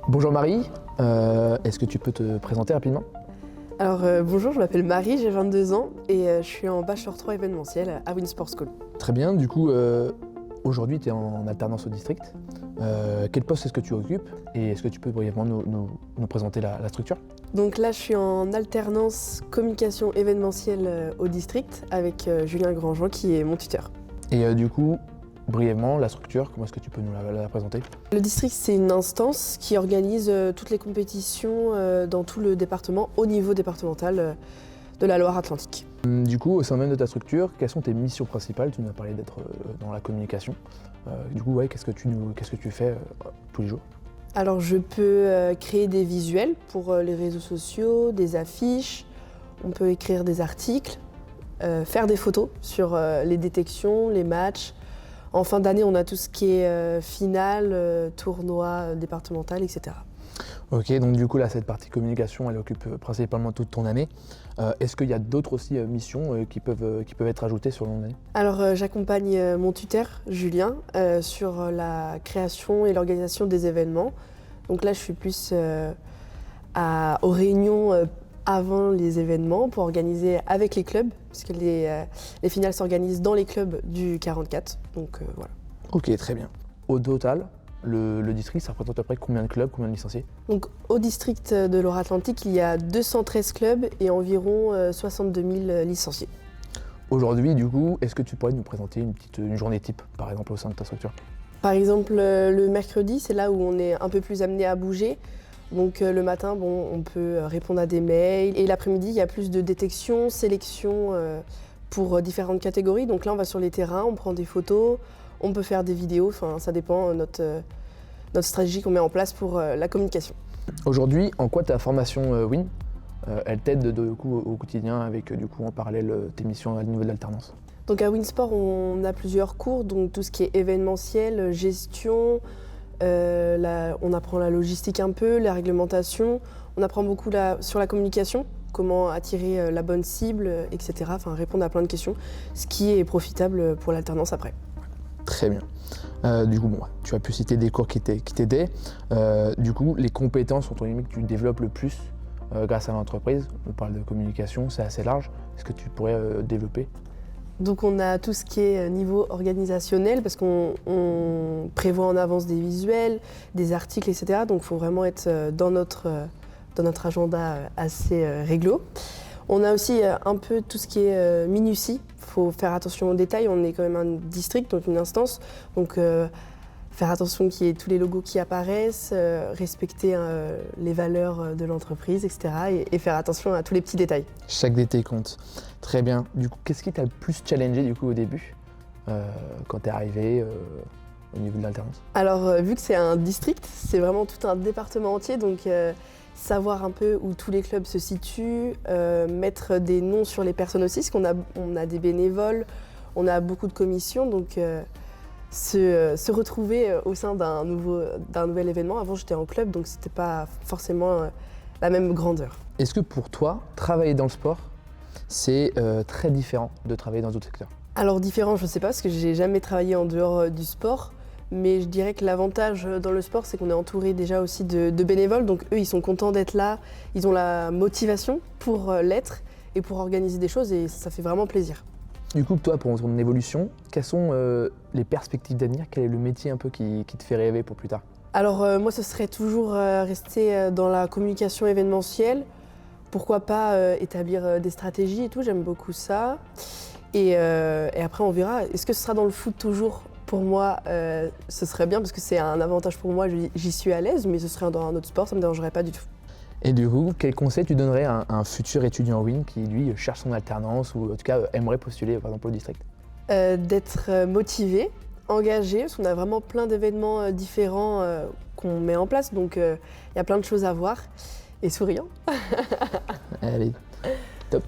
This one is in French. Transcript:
Bonjour Marie, est-ce que tu peux te présenter rapidement? Alors bonjour, je m'appelle Marie, j'ai 22 ans et je suis en Bachelor 3 événementiel à Winsport School. Très bien, du coup aujourd'hui tu es en alternance au district. Quel poste est-ce que tu occupes et est-ce que tu peux brièvement nous présenter la structure? Donc là je suis en alternance communication événementielle au district avec Julien Grandjean qui est mon tuteur. Et du coup, brièvement, la structure, comment est-ce que tu peux nous la présenter? Le district c'est une instance qui organise toutes les compétitions dans tout le département au niveau départemental de la Loire-Atlantique. Du coup, au sein même de ta structure, quelles sont tes missions principales? Tu nous as parlé d'être dans la communication. Du coup, ouais, qu'est-ce que tu fais tous les jours? Alors je peux créer des visuels pour les réseaux sociaux, des affiches, on peut écrire des articles, faire des photos sur les détections, les matchs. En fin d'année, on a tout ce qui est finale, tournoi départemental, etc. Ok, donc du coup là cette partie communication elle occupe principalement toute ton année. Est-ce qu'il y a d'autres aussi missions qui peuvent être ajoutées sur l'année? Alors j'accompagne mon tuteur, Julien, sur la création et l'organisation des événements. Donc là je suis plus aux réunions avant les événements pour organiser avec les clubs, puisque les finales s'organisent dans les clubs du 44. Donc voilà. Ok, très bien. Au total, le district, ça représente à peu près combien de clubs, combien de licenciés? Donc au district de Loire-Atlantique, il y a 213 clubs et environ 62 000 licenciés. Aujourd'hui, du coup, est-ce que tu pourrais nous présenter une journée type, par exemple, au sein de ta structure? Par exemple, le mercredi, c'est là où on est un peu plus amené à bouger. Donc le matin, on peut répondre à des mails. Et l'après-midi, il y a plus de détection, sélection pour différentes catégories. Donc là, on va sur les terrains, on prend des photos, on peut faire des vidéos. Enfin, ça dépend de notre stratégie qu'on met en place pour la communication. Aujourd'hui, en quoi ta formation WIN, elle t'aide du coup, au quotidien avec du coup en parallèle tes missions à niveau de l'alternance? Donc à Winsport, on a plusieurs cours, donc tout ce qui est événementiel, gestion, on apprend la logistique un peu, la réglementation, on apprend beaucoup sur la communication, comment attirer la bonne cible, etc. Enfin répondre à plein de questions, ce qui est profitable pour l'alternance après. Très bien. Du coup, bon, tu as pu citer des cours qui t'aidaient. Du coup, les compétences entre guillemets que tu développes le plus grâce à l'entreprise, on parle de communication, c'est assez large. Est-ce que tu pourrais développer? Donc on a tout ce qui est niveau organisationnel parce qu'on prévoit en avance des visuels, des articles, etc. Donc il faut vraiment être dans notre agenda assez réglo. On a aussi un peu tout ce qui est minutie. Il faut faire attention aux détails. On est quand même un district, donc une instance. Donc faire attention qu'il y ait tous les logos qui apparaissent, respecter les valeurs de l'entreprise, etc. Et faire attention à tous les petits détails. Chaque détail compte. Très bien. Du coup, qu'est-ce qui t'a le plus challengé du coup au début, quand t'es arrivé au niveau de l'alternance? Alors vu que c'est un district, c'est vraiment tout un département entier, donc savoir un peu où tous les clubs se situent, mettre des noms sur les personnes aussi, parce qu'on a des bénévoles, on a beaucoup de commissions, donc se retrouver au sein d'un nouvel événement. Avant j'étais en club, donc c'était pas forcément la même grandeur. Est-ce que pour toi, travailler dans le sport, c'est très différent de travailler dans d'autres secteurs? Alors différent, je ne sais pas, parce que j'ai jamais travaillé en dehors du sport, mais je dirais que l'avantage dans le sport, c'est qu'on est entouré déjà aussi de bénévoles, donc eux, ils sont contents d'être là, ils ont la motivation pour l'être et pour organiser des choses, et ça fait vraiment plaisir. Du coup, toi, pour ton évolution, quelles sont les perspectives d'avenir? Quel est le métier un peu qui te fait rêver pour plus tard? Alors moi, ce serait toujours rester dans la communication événementielle. Pourquoi pas établir des stratégies et tout, j'aime beaucoup ça. Et après, on verra. Est-ce que ce sera dans le foot toujours? Pour moi, ce serait bien parce que c'est un avantage pour moi, j'y suis à l'aise, mais ce serait dans un autre sport, ça ne me dérangerait pas du tout. Et du coup, quel conseil tu donnerais à un futur étudiant WIN qui, lui, cherche son alternance ou en tout cas aimerait postuler, par exemple, au district? D'être motivé, engagé, parce qu'on a vraiment plein d'événements différents qu'on met en place, donc il y a plein de choses à voir. Et souriant. Allez, top.